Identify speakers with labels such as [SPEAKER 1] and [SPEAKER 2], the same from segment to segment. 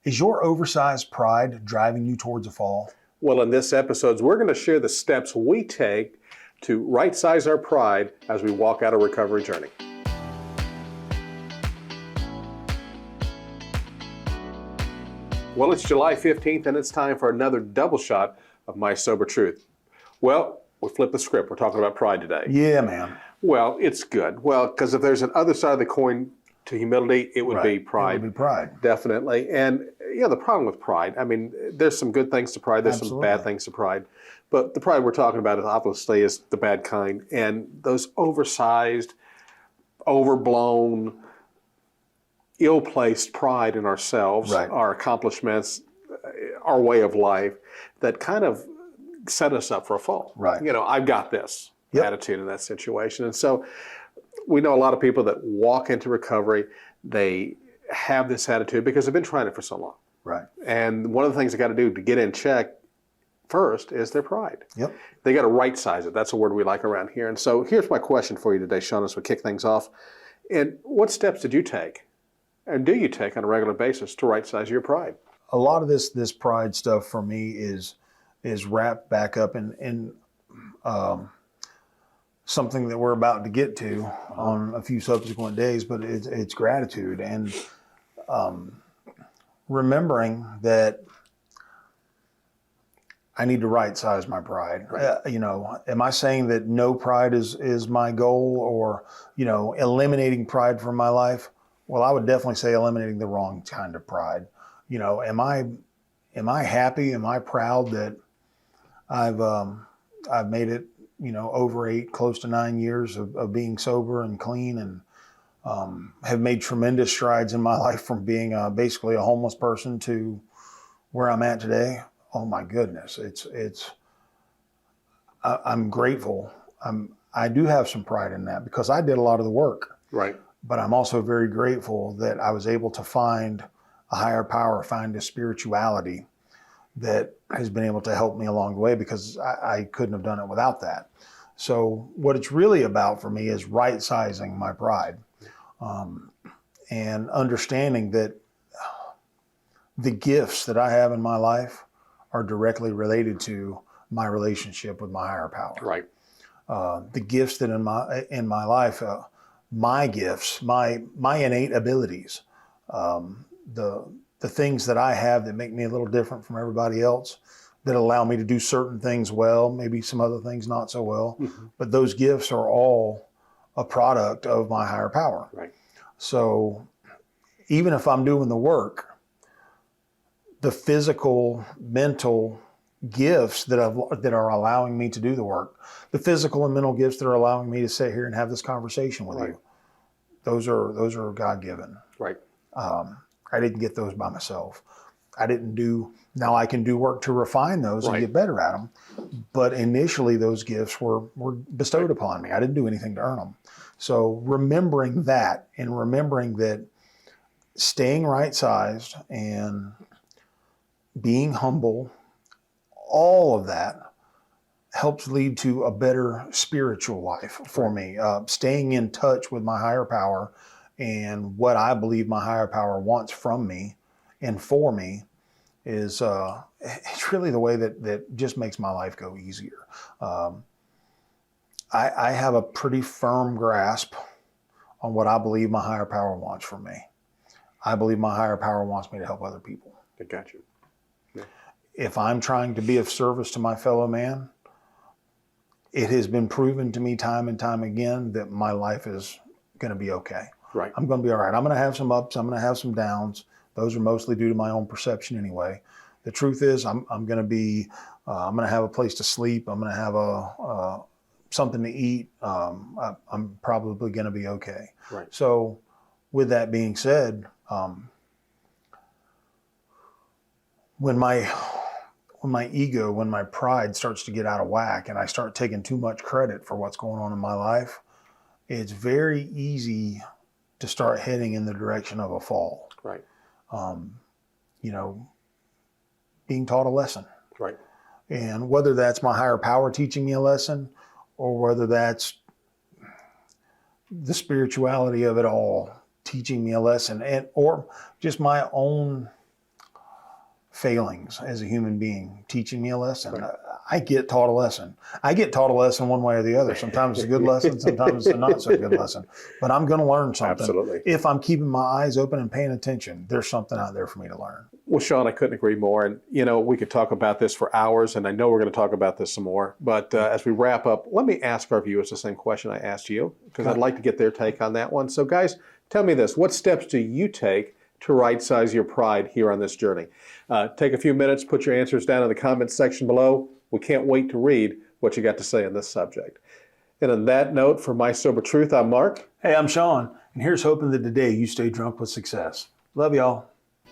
[SPEAKER 1] Is your oversized pride driving you towards a fall?
[SPEAKER 2] Well, in this episode, we're going to share the steps we take to right-size our pride as we walk out a recovery journey. Well, it's July 15th, and it's time for another double shot of My Sober Truth. Well, we flipped the script. We're talking about pride today.
[SPEAKER 1] Yeah, man.
[SPEAKER 2] Well, it's good. Well, because if there's an other side of the coin to humility, it would be pride.
[SPEAKER 1] It would be pride.
[SPEAKER 2] Definitely. And the problem with pride, I mean, there's some good things to pride, there's some bad things to pride. But the pride we're talking about, obviously, is the bad kind. And those oversized, overblown, ill-placed pride in ourselves, our accomplishments, our way of life, that kind of set us up for a fall.
[SPEAKER 1] Right.
[SPEAKER 2] I've got this attitude in that situation. And so we know a lot of people that walk into recovery, they have this attitude because they've been trying it for so long.
[SPEAKER 1] Right.
[SPEAKER 2] And one of the things they got to do to get in check first is their pride.
[SPEAKER 1] Yep.
[SPEAKER 2] They got to right size it. That's a word we like around here. And so here's my question for you today, Sean, as we kick things off. And what steps did you take, and do you take on a regular basis to right size your pride?
[SPEAKER 1] A lot of this pride stuff for me is wrapped back up in something that we're about to get to on a few subsequent days, but it's gratitude and remembering that I need to right size my pride.
[SPEAKER 2] Right.
[SPEAKER 1] Am I saying that no pride is my goal, or eliminating pride from my life? Well, I would definitely say eliminating the wrong kind of pride. Am I happy? Am I proud that I've made it, over 8, close to 9 years of being sober and clean, and have made tremendous strides in my life from being basically a homeless person to where I'm at today? Oh my goodness. I'm grateful. I do have some pride in that because I did a lot of the work.
[SPEAKER 2] Right.
[SPEAKER 1] But I'm also very grateful that I was able to find a higher power, find a spirituality that has been able to help me along the way, because I couldn't have done it without that. So what it's really about for me is right-sizing my pride, and understanding that the gifts that I have in my life are directly related to my relationship with my higher power.
[SPEAKER 2] Right.
[SPEAKER 1] The gifts that in my life, my gifts, my innate abilities, the things that I have that make me a little different from everybody else, that allow me to do certain things well, maybe some other things not so well. Mm-hmm. But those gifts are all a product of my higher power.
[SPEAKER 2] Right.
[SPEAKER 1] So even if I'm doing the work, the physical, mental gifts that are allowing me to do the work, the physical and mental gifts that are allowing me to sit here and have this conversation with you, those are God-given.
[SPEAKER 2] Right.
[SPEAKER 1] I didn't get those by myself. Now I can do work to refine those and get better at them. But initially those gifts were bestowed upon me. I didn't do anything to earn them. So remembering that, and remembering that staying right-sized and being humble, all of that helps lead to a better spiritual life for me. Staying in touch with my higher power and what I believe my higher power wants from me and for me is it's really the way that just makes my life go easier. I have a pretty firm grasp on what I believe my higher power wants from me. I believe my higher power wants me to help other people.
[SPEAKER 2] I got you. Yeah. If
[SPEAKER 1] I'm trying to be of service to my fellow man, it has been proven to me time and time again that my life is going to be okay.
[SPEAKER 2] Right.
[SPEAKER 1] I'm going to be all right. I'm going to have some ups. I'm going to have some downs. Those are mostly due to my own perception anyway. The truth is I'm going to be, I'm going to have a place to sleep. I'm going to have something to eat. I'm probably going to be okay.
[SPEAKER 2] Right.
[SPEAKER 1] So with that being said, when my ego, when my pride starts to get out of whack and I start taking too much credit for what's going on in my life, it's very easy to start heading in the direction of a fall.
[SPEAKER 2] Right.
[SPEAKER 1] Being taught a lesson.
[SPEAKER 2] Right.
[SPEAKER 1] And whether that's my higher power teaching me a lesson, or whether that's the spirituality of it all teaching me a lesson, or just my own failings as a human being teaching me a lesson. I get taught a lesson. I get taught a lesson one way or the other. Sometimes it's a good lesson, sometimes it's a not so good lesson. But I'm going to learn something.
[SPEAKER 2] Absolutely.
[SPEAKER 1] If I'm keeping my eyes open and paying attention, there's something out there for me to learn.
[SPEAKER 2] Well, Sean, I couldn't agree more. And, you know, we could talk about this for hours, and I know we're going to talk about this some more. But as we wrap up, let me ask our viewers the same question I asked you, because I'd like to get their take on that one. So, guys, tell me this. What steps do you take to right-size your pride here on this journey? Take a few minutes, put your answers down in the comments section below. We can't wait to read what you got to say on this subject. And on that note, for My Sober Truth, I'm Mark.
[SPEAKER 1] Hey, I'm Sean, and here's hoping that today you stay drunk with success. Love y'all.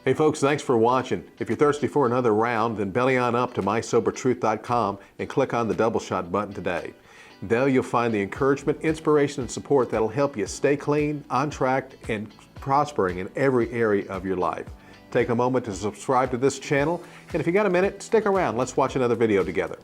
[SPEAKER 2] Hey folks, thanks for watching. If you're thirsty for another round, then belly on up to mysobertruth.com and click on the double shot button today. There you'll find the encouragement, inspiration, and support that'll help you stay clean, on track, and prospering in every area of your life. Take a moment to subscribe to this channel, and if you got a minute, stick around. Let's watch another video together.